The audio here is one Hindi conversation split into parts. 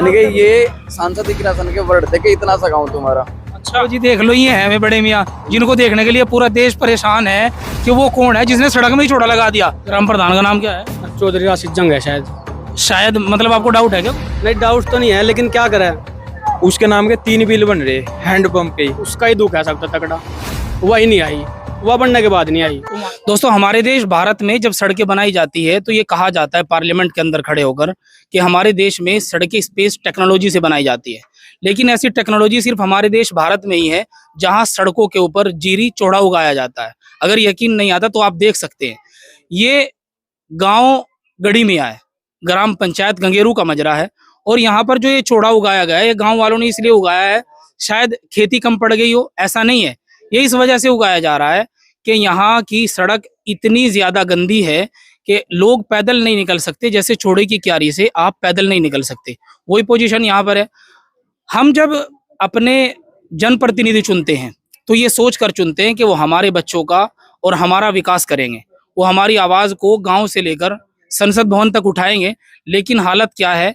यानी कि ये सांसद की राशन के वर्ड थे कि इतना सा गाँव तुम्हारा। अच्छा जी, देख लो ये है हमें बड़े मियाँ जिनको देखने के लिए पूरा देश परेशान है कि वो कौन है जिसने सड़क में ही छोड़ा लगा दिया। ग्राम प्रधान का नाम क्या है? चौधरी राशिद जंग है शायद। शायद मतलब आपको डाउट है क्या? नहीं, डाउट तो नहीं है, लेकिन क्या करे, उसके नाम के 3 बिल बन रहे हैंडपंप के ही। उसका ही दुख है सबसे तगड़ा। वही नहीं आई, वह बनने के बाद नहीं आई। दोस्तों, हमारे देश भारत में जब सड़कें बनाई जाती है तो ये कहा जाता है पार्लियामेंट के अंदर खड़े होकर कि हमारे देश में सड़कें स्पेस टेक्नोलॉजी से बनाई जाती है। लेकिन ऐसी टेक्नोलॉजी सिर्फ हमारे देश भारत में ही है जहां सड़कों के ऊपर जीरी चौड़ा उगाया जाता है। अगर यकीन नहीं आता तो आप देख सकते हैं, ये गांव गढ़ी मियाँ है, ग्राम पंचायत गंगेरू का मजरा है। और यहाँ पर जो ये चौड़ा उगाया गया है, ये गाँव वालों ने इसलिए उगाया है, शायद खेती कम पड़ गई हो, ऐसा नहीं है। ये इस वजह से उगाया जा रहा है कि यहाँ की सड़क इतनी ज्यादा गंदी है कि लोग पैदल नहीं निकल सकते। जैसे चौड़े की क्यारी से आप पैदल नहीं निकल सकते, वही पोजीशन यहाँ पर है। हम जब अपने जनप्रतिनिधि चुनते हैं तो ये सोच कर चुनते हैं कि वो हमारे बच्चों का और हमारा विकास करेंगे, वो हमारी आवाज को गांव से लेकर संसद भवन तक उठाएंगे। लेकिन हालत क्या है,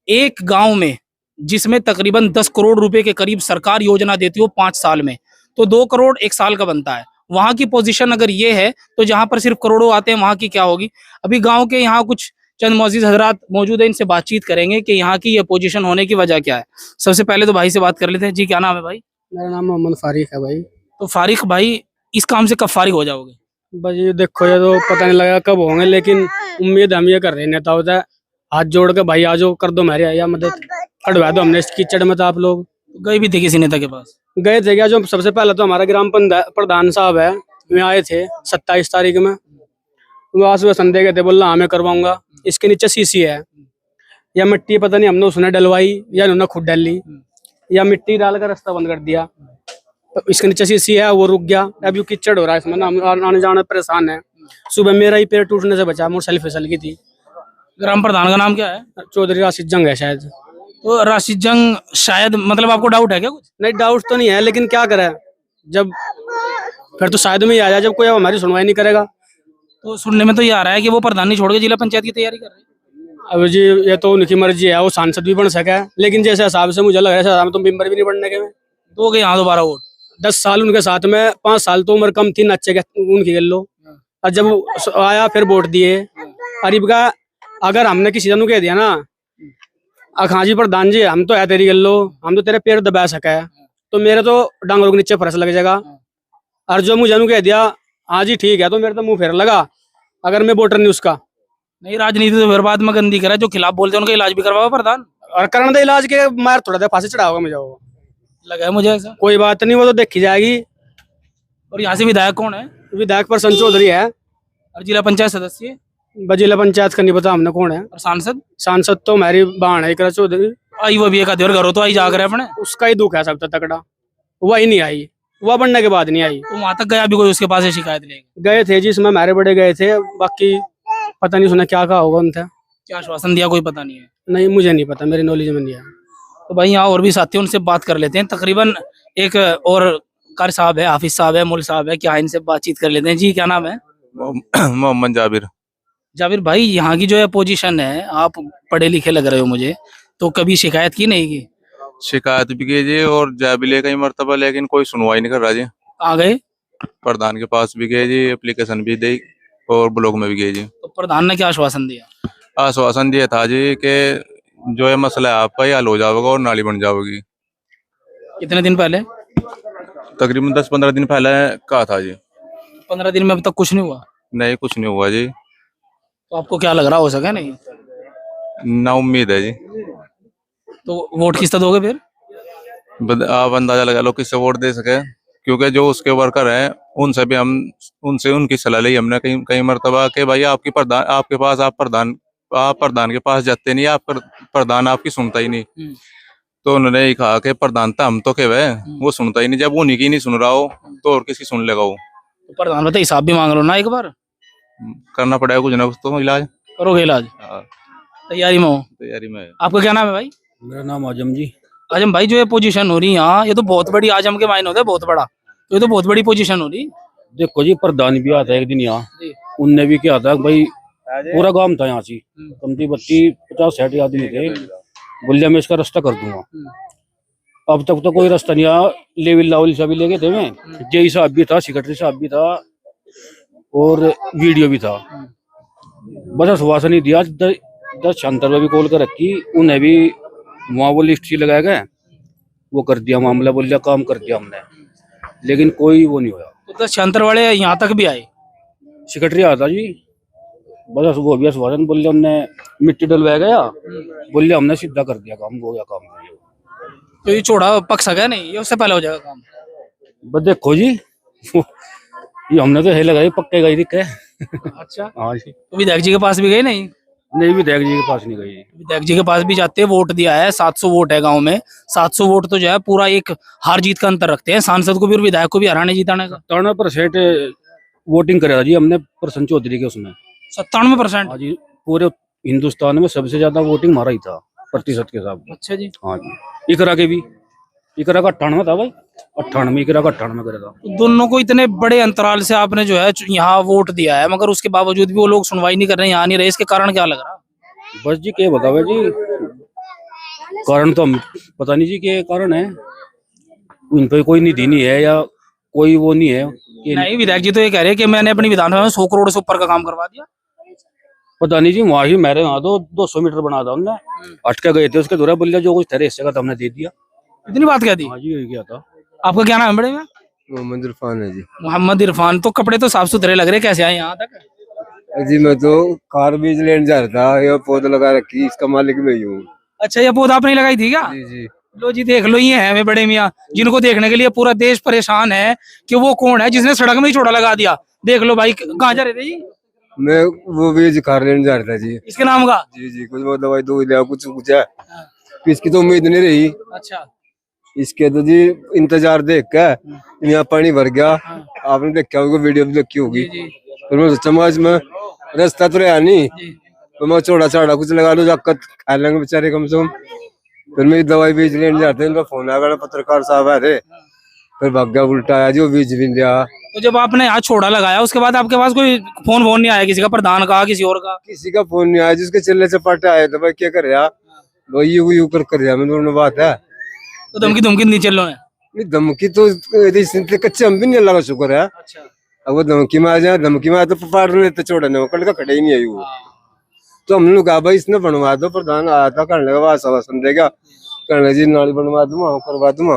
एक गांव में जिसमें तकरीबन 10 करोड़ रुपए के करीब सरकार योजना देती हो 5 साल में, तो 2 करोड़ 1 साल का बनता है। वहां की पोजीशन अगर ये है तो जहां पर सिर्फ करोड़ों आते हैं वहां की क्या होगी। अभी गांव के यहाँ कुछ चंद मोअज़्ज़िज़ हजरात मौजूद है, इनसे बातचीत करेंगे कि यहाँ की ये पोजीशन होने की वजह क्या है। सबसे पहले तो भाई से बात कर लेते हैं। जी, क्या नाम है भाई? मेरा नाम मोहम्मद फारिक है भाई। तो फारिक भाई, इस काम से कब फारिग हो जाओगे? बस ये देखो, ये तो पता नहीं लगा कब होंगे, लेकिन उम्मीद हम ये कर रहे हैं नेताओं से, हाथ जोड़ के भाई आज कर दो हमारी या मदद, हटवा दो हमने इस कीचड़ में। तो आप लोग गए भी थे किसी नेता के पास? गए थे क्या? जो सबसे पहले तो हमारा ग्राम प्रधान साहब है, वे आए थे 27 तारीख में। वहाँ से संदेह गए थे, बोल रहा मैं करवाऊंगा। इसके नीचे सीसी है या मिट्टी, पता नहीं हमने उसने डलवाई या उन्होंने खुद डाल ली या मिट्टी डालकर रास्ता बंद कर दिया। तो इसके नीचे सीसी है, वो रुक गया। अब यू कीचड़ हो रहा है इसमें, आने जाने परेशान है। सुबह मेरा ही पैर टूटने से बचा, मोटरसाइकिल फिसल गई थी। ग्राम प्रधान का नाम क्या है? चौधरी राशिद जंग है शायद। तो राशिद जंग शायद, मतलब आपको डाउट है क्या कुछ? नहीं, डाउट तो नहीं है, लेकिन क्या करे, जब फिर तो शायद में ही आ जाए जब कोई हमारी सुनवाई नहीं करेगा। तो सुनने में तो ये आ रहा है कि वो प्रधान नहीं छोड़ के जिला पंचायत की तैयारी कर रहे हैं। अब जी ये तो उनकी मर्जी है, वो सांसद भी बन सके, लेकिन जैसे हिसाब से मुझे लग रहा है तो मेंबर भी नहीं बनने के में। तो यहाँ दोबारा वोट 10 साल उनके साथ में, 5 साल तो उम्र कम थी, नच्चे के उनकी गल लो। और जब आया फिर वोट दिए। अरीब का अगर हमने किसी जन कह दिया ना, हाँ जी प्रधान जी हम तो है तेरी गल लो, हम तो तेरे पैर दबा सके, तो मेरे तो डांगरों के नीचे फरस लग जाएगा। और जो मुझे कह दिया हाँ जी ठीक है, तो मेरे तो मुंह फेर लगा, अगर मैं वोटर नहीं उसका। नहीं, राजनीति तो फिर बाद में गंदी करा, जो खिलाफ बोलते हैं उनका इलाज भी करवाओ प्रधान। और करने दे इलाज के, मार थोड़ा देर फांसी चढ़ाओगे मुझे, वो लगा है मुझे ऐसा। कोई बात नहीं, वो तो देखी जाएगी। और यहाँ से विधायक कौन है? विधायक प्रसन्न चौधरी है। और जिला पंचायत सदस्य? जिला पंचायत का नहीं पता हमने कौन है। और सांसद? सांसद तो हमारी बाण है इकरा चौधरी। आई वो भी एक आधे और घरों तो आई जा कर अपने। उसका ही दुख है सबसे तगड़ा। वही नहीं आई, वह बनने के बाद नहीं आई। तो वहां तक गया भी कोई उसके पास से शिकायत लेके? गए थे जिसमें हमारे बड़े गए थे, बाकी पता नहीं सुना क्या कहा होगा उनसे। क्या आश्वासन दिया कोई पता नहीं है? नहीं, मुझे नहीं पता, मेरी नॉलेज में नहीं है। तो भाई यहाँ और भी साथी, उनसे बात कर लेते हैं। तकरीबन एक और कार साहब है, हाफिज साहब है, मुल साहब है, क्या इनसे बातचीत कर लेते हैं। जी, क्या नाम है? मोहम्मद जाबिर। जाबिर भाई, यहाँ की जो है पोजीशन है, आप पढ़े लिखे लग रहे हो मुझे, तो कभी शिकायत की नहीं की? शिकायत भी की जी और जा भी ले कई मरतबा, लेकिन कोई सुनवाई नहीं कर रहा जी। आ गए प्रधान के पास भी गए जी, एप्लीकेशन भी दी और ब्लॉक में भी गए जी। तो प्रधान ने क्या आश्वासन दिया? आश्वासन दिया था जी कि जो है मसला है आपका, ये हल हो जाएगा और नाली बन जाएगी। कितने दिन पहले? तकरीबन 10-15 दिन पहले कहा था जी। 15 दिन में अब तक कुछ नहीं हुआ? नहीं, कुछ नहीं हुआ जी। तो आपको क्या लग रहा, हो सके नहीं? ना उम्मीद है जी। तो वोट किस तरह दोगे फिर? आप अंदाजा लगा लो किससे वोट दे सके, क्योंकि जो उसके वर्कर हैं उनसे भी हम उनसे उनकी सलाह ली हमने कई मरतबा कि भाई आपकी प्रधान आपके पास आप प्रधान के पास जाते नहीं, आप प्रधान आपकी सुनता ही नहीं। तो उन्होंने ही कहा कि प्रधान था हम तो के वो सुनता ही नहीं, जब उन्हीं की नहीं सुन रहा हो तो और किसी सुन लेगा वो। तो प्रधान बताइए, हिसाब भी मांग लो ना, एक बार करना पड़ेगा कुछ ना कुछ तो इलाज। करोगे इलाज? तैयारी में हो? तैयारी में। आपका क्या नाम है भाई? मेरा नाम आजम जी। आजम भाई, जो ये पोजीशन हो रही है यहाँ, ये तो बहुत बड़ी, आजम के मायने होता है बहुत बड़ा, तो ये तो बहुत बड़ी पोजीशन हो रही। देखो जी, प्रधान भी आता है एक दिन यहाँ, उनने भी क्या था भाई, पूरा गांव था यहाँ से, कमती 32-50-60 आदमी थे। बोलिए मैं इसका रास्ता कर दूंगा। अब तक तो कोई रास्ता नहीं आया। लेविल लावल सभी ले गए थे मैं, जेई साहब भी था, सेक्रेटरी साहब भी था और वीडियो भी था। बस आश्वासन नहीं दिया। 10 सेंटर में भी कॉल कर रखी, उन्हें भी वहाँ वो लिस्ट सी लगाया गया, वो कर दिया मामला, बोल दिया काम कर दिया हमने, लेकिन कोई वो नहीं हुआ। तो 10 छात्र वाले यहाँ तक भी आए? सेक्रेटरी आता जी, बस वो भी आश्वासन, बोल दिया हमने मिट्टी डलवाया गया, बोल दिया हमने सीधा कर दिया काम, हो गया काम। तो ये चौड़ा पक सका नहीं, ये उससे पहले हो जाएगा काम? बस देखो जी, ये हमने तो है लगाई, पक्के गई दिक्कत है। अच्छा, हाँ जी। तो विधायक जी के पास भी गए नहीं? नहीं, विधायक जी के पास नहीं गई। विधायक जी के पास भी जाते हैं, वोट दिया है, 700 वोट है गांव में। 700 वोट तो जो है पूरा एक हार जीत का अंतर रखते हैं, सांसद को भी और विधायक को भी हराने जिताने का। 97% वोटिंग करा था जी हमने प्रसन्न चौधरी के उसमें। 97%? हाँ जी, पूरे हिंदुस्तान में सबसे ज्यादा वोटिंग हमारा ही था प्रतिशत के हिसाब से। अच्छा जी। हाँ जी, इकरा के भी, इकरा का 98 था भाई, 98, इकरा का 98 करा था। तो दोनों को इतने बड़े अंतराल से आपने जो है यहाँ वोट दिया है, मगर उसके बावजूद भी वो लोग सुनवाई नहीं कर रहे, यहाँ नहीं रहे, इसके कारण क्या लग रहा? बस जी क्या बतावे जी, कारण तो हम पता नहीं जी क्या कारण है। उन पे कोई निधि नहीं है या कोई वो नहीं है कि नहीं, विधायक जी तो ये कह रहे हैं कि मैंने अपनी विधानसभा में 100 करोड़ से ऊपर का काम करवा दिया। पता नहीं जी, वहाँ ही मेरे वहाँ तो 200 मीटर बना था उनने, अटके गए थे उसके दौरा, बोल दिया जो कुछ तेरे हिस्से का था हमने दे दिया। इतनी बात कह दी? हाँ जी, यही क्या था। आपका क्या नाम है बड़े में? मोहम्मद इरफान है जी। मोहम्मद इरफान। तो कपड़े तो साफ सुथरे लग रहे, कैसे आए यहाँ तक? जी मैं तो कार बीज लेने जा रहा था, ये पौधा लगा रखी, इसका मालिक मैं ही हूँ। अच्छा, ये पौधा आपने लगाई थी क्या? जी जी। लो जी, देख लो, ये है हमें बड़े मियाँ, जिनको देखने के लिए पूरा देश परेशान है कि वो कौन है जिसने सड़क में ही चौड़ा लगा दिया। देख लो भाई, कहाँ जा रहे थे जी? मैं वो बीज कार लेने जा रहा था जी। इसके नाम का? जी जी, कुछ वो दवाई दो लिया, कुछ है, इसकी तो उम्मीद नहीं रही। अच्छा। इसके तो जी इंतजार देख के यहाँ पानी भर गया। आपने देखा होगा, वीडियो भी देखी होगी। फिर मैं सोचा आज में रास्ता तो रहा नहीं, तो मैं चौड़ा चौड़ा कुछ लगा लो, जाकर खा लेंगे बेचारे कम से कम। फिर मैं दवाई बीज लेने जाते हैं, फोन आ गया, पत्रकार साहब आ रहे, फिर भाग गया, उल्टा आया जी, वो बीज भी लिया। तो जब आपने यहाँ छोड़ा लगाया, उसके बाद आपके पास कोई फोन वोन नहीं आया किसी का, प्रधान का, किसी और का? किसी का फोन नहीं आया, जिसके चिल्ले चपाटे आए तो भाई क्या कर रहा, वही यू कर रहा, मैं दोनों बात है। तो धमकी धमकी नहीं चल रहा है? नहीं, धमकी तो कच्चे हम भी नहीं, अल्लाह का शुक्र है। अच्छा। अब वो धमकी में आ जाए, धमकी में आए तो पाड़ लेते छोड़ने, कल का खड़े ही नहीं आई वो। तो हम लोग कहा भाई इसने बनवा दो, प्रधान आया था करने का, आश्वासन देगा, करने जी नाली बनवा दूंगा, करवा दूंगा,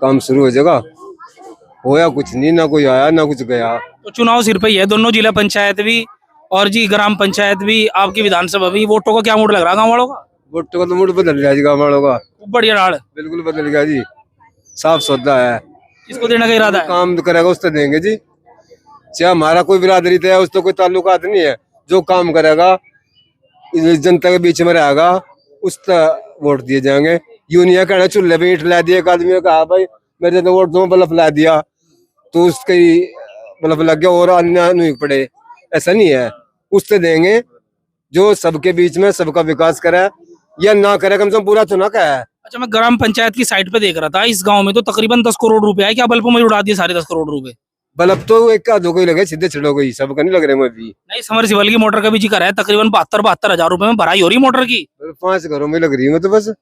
काम शुरू हो जाएगा। होया कुछ नहीं, ना कोई आया ना कुछ गया। तो चुनाव सिर पे ही है, दोनों जिला पंचायत भी और जी ग्राम पंचायत भी, आपकी विधानसभा भी। वोटों का क्या मूड लग रहा गाँव वालों का? वोटों का तो मूड बदल गया जी गाँव वालों का, बढ़िया राड़, बिल्कुल बदल गया जी। साफ सौदा है, इसको देने का इरादा है? काम करेगा उस तो देंगे जी, चाहे हमारा कोई बिरादरी है, उस तो कोई ताल्लुकात नहीं है। जो काम करेगा, जनता के बीच में रहेगा, उस वोट दिए जाएंगे। यूं नहीं है कहना चूल्हे पे ईंट ला दिया, एक आदमी ने कहा भाई मेरे तो वोट दो, बल्ब ला दिया तो उसके बल्ब लग गया और अन्य नहीं पड़े, ऐसा नहीं है। उससे देंगे जो सबके बीच में सबका विकास करे, या ना करे कम से कम पूरा तो ना कहे। अच्छा, मैं ग्राम पंचायत की साइट पे देख रहा था, इस गांव में तो तकरीबन 10 करोड़ रुपए है, क्या बल्बों में उड़ा दिए सारे 10 करोड़ रुपए? बल्ब तो एक आधो को ही लगे, सीधे छिड़ो गई, सबका नहीं लग रहे मैं भी। नहीं, समरसीबल की मोटर का भी जिक्र है, तकरीबन 72 हजार रुपए में भराई हो रही मोटर की। 5 घरों में लग रही है, तो बस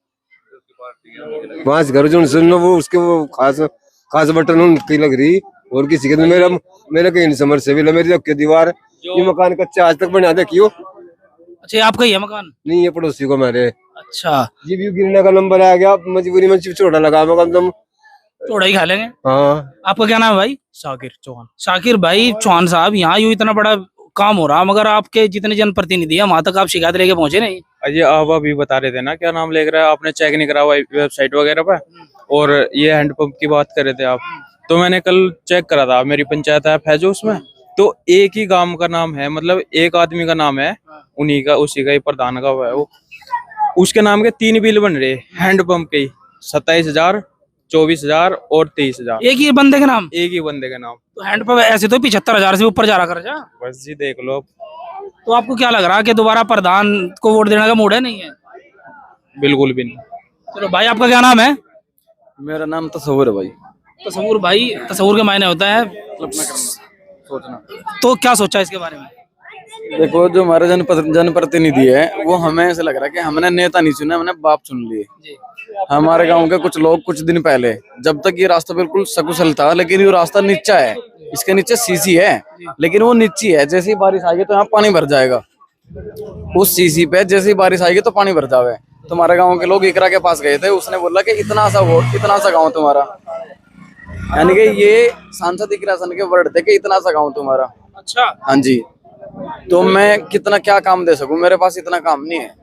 5 घर जो सुन लो, वो उसके वो खास बटन उनकी लग रही, और किसी के तो मेरा कहीं नहीं। समरसेबल है मेरी, रख के दीवार, ये मकान कच्चा आज तक बना देखियो। अच्छा, ये आपका ही है मकान? नहीं, ये पड़ोसी को मेरे। अच्छा, जी भी गिरने का नंबर आ गया, मजबूरी में छोटा लगा मकान तुम, थोड़ा ही खा लेंगे। हाँ। आपका क्या नाम है भाई? शाकिर चौहान। शाकिर भाई चौहान साहब, यहाँ यूं इतना बड़ा काम हो रहा, मगर आपके जितने जनप्रतिनिधि है वहां तक आप शिकायत लेके पहुंचे नहीं? अजय आप अभी बता रहे थे ना, क्या नाम लेकर आपने चेक नहीं करा वेबसाइट वगैरह पे, और ये हैंडपंप की बात कर रहे थे आप, तो मैंने कल चेक करा था, मेरी पंचायत ऐप है जो, उसमें तो एक ही गांव का नाम है, मतलब एक आदमी का नाम है, उन्हीं का, उसी का ही प्रधान का है वो, उसके नाम के 3 बिल बन रहे हैंडपंप के ही, 27,000, 24,000 और 23,000, एक ही बंदे के नाम? एक ही बंदे का नाम। तो हैंडपंप ऐसे तो 75,000 से ऊपर जा रहा खर्चा। बस जी देख लो। तो आपको क्या लग रहा है कि दोबारा प्रधान को वोट देने का मूड है? नहीं है? बिल्कुल भी नहीं। चलो भाई, आपका क्या नाम है? मेरा नाम तस्वुर है भाई। तस्वुर भाई, तस्वुर के मायने होता है सोचना। तो क्या सोचा इसके बारे में? देखो जो हमारे जनप्रतिनिधि है वो हमें ऐसा लग रहा है कि हमने नेता नहीं चुना, हमने बाप चुन लिए। हमारे गांव के कुछ लोग कुछ दिन पहले, जब तक ये रास्ता बिल्कुल सकुशल था, लेकिन ये रास्ता नीचा है, इसके नीचे सीसी है, लेकिन वो नीची है। जैसे ही बारिश आएगी तो यहाँ पानी भर जाएगा। उस सीसी पे जैसे ही बारिश आएगी तो पानी भर जावे। तुम्हारे गांव के लोग इकरा के पास गए थे, उसने बोला कि इतना सा गांव तुम्हारा, यानी कि ये सांसद इकरा सन के वर्ड थे कि इतना सा गांव तुम्हारा। अच्छा। हाँ जी, तो मैं कितना क्या काम दे सकूं, मेरे पास इतना काम नहीं है।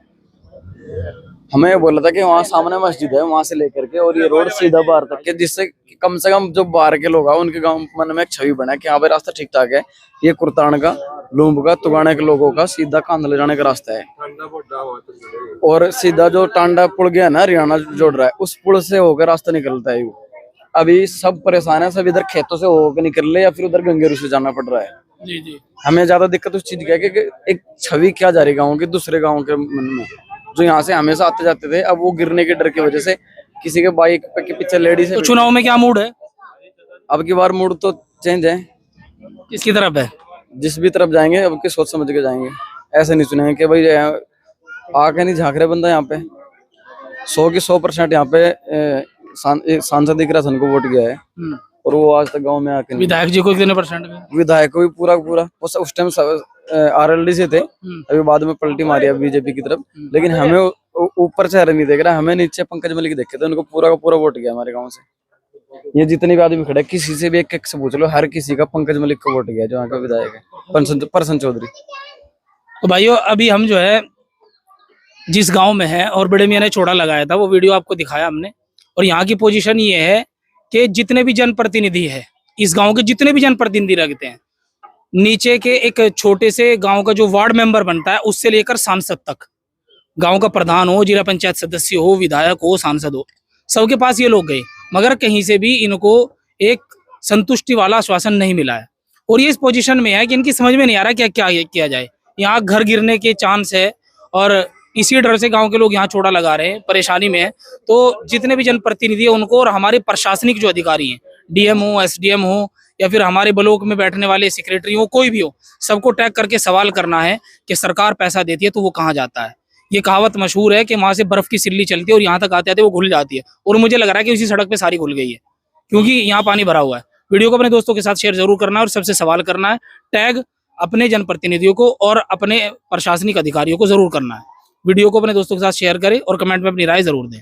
हमें ये बोला था कि वहाँ सामने मस्जिद है, वहां से लेकर के और ये रोड सीधा बाहर तक के, जिससे कम से कम जो बाहर के लोग हैं उनके गांव मन में एक छवि बना कि हाँ भाई रास्ता ठीक ठाक है। ये कुर्तान का, लूम्ब का, तुगाने के लोगों का सीधा कांध ले जाने का रास्ता है। और सीधा जो टांडा पुल गया ना, हरियाणा जोड़ रहा है, उस पुल से होकर रास्ता निकलता है। अभी सब परेशान है, सब इधर खेतों से होकर निकल रहे या फिर उधर गंगेरू से जाना पड़ रहा है। जी जी। हमें ज्यादा दिक्कत उस चीज की है कि एक छवि क्या जा रही गाँव की दूसरे गाँव के मन में, जो यहाँ से हमेशा आते जाते थे, अब वो गिरने के डर की वजह से किसी के बाइक के पीछे लेडीज है। तो चुनाव में क्या मूड है? अब की बार मूड तो चेंज है। किसकी तरफ है? जिस भी तरफ जाएंगे अब की सोच समझ के जाएंगे, ऐसे नहीं चुनेंगे कि भाई आके नहीं झांक रहे बंदा। यहाँ पे 100 की 100% यहाँ पे सांसद इकरा सन को वोट गया है, और वो आज तक गांव में आके विधायक जी को कितने परसेंट? विधायक को भी पूरा पूरा, उस टाइम आरएलडी से थे, अभी बाद में पलटी मारी है बीजेपी की तरफ। लेकिन हमें ऊपर से नहीं देख रहा, हमें नीचे पंकज मलिक देखे थे, उनको पूरा का पूरा वोट गया हमारे गाँव से। ये जितने भी आदमी खड़े, किसी से भी एक से पूछ लो, हर किसी का पंकज मलिक को वोट गया, जो यहाँ का विधायक है परसन चौधरी। तो भाइयों, अभी हम जो है जिस गांव में है और बड़े मियां ने चौड़ा लगाया था, वो वीडियो आपको दिखाया हमने। और यहाँ की पोजीशन ये है कि जितने भी जनप्रतिनिधि है, इस गांव के जितने भी जनप्रतिनिधि रखते हैं, नीचे के एक छोटे से गांव का जो वार्ड मेंबर बनता है, उससे लेकर सांसद तक, गांव का प्रधान हो, जिला पंचायत सदस्य हो, विधायक हो, सांसद हो, सबके पास ये लोग गए, मगर कहीं से भी इनको एक संतुष्टि वाला आश्वासन नहीं मिला है। और ये इस पोजीशन में है कि इनकी समझ में नहीं आ रहा क्या क्या किया जाए। यहाँ घर गिरने के चांस है, और इसी डर से गांव के लोग यहाँ चौड़ा लगा रहे हैं, परेशानी में है। तो जितने भी जनप्रतिनिधि है उनको, और हमारे प्रशासनिक जो अधिकारी हैं, डीएम हो, एसडीएम हो, या फिर हमारे ब्लॉक में बैठने वाले सेक्रेटरी हो, कोई भी हो, सबको टैग करके सवाल करना है कि सरकार पैसा देती है तो वो कहाँ जाता है। ये कहावत मशहूर है कि वहां से बर्फ की सिल्ली चलती है और यहाँ तक आते आते वो घुल जाती है, और मुझे लग रहा है कि उसी सड़क पे सारी घुल गई है, क्योंकि यहाँ पानी भरा हुआ है। वीडियो को अपने दोस्तों के साथ शेयर जरूर करना है और सबसे सवाल करना है, टैग अपने जनप्रतिनिधियों को और अपने प्रशासनिक अधिकारियों को जरूर करना है। वीडियो को अपने दोस्तों के साथ शेयर करें और कमेंट में अपनी राय जरूर दें।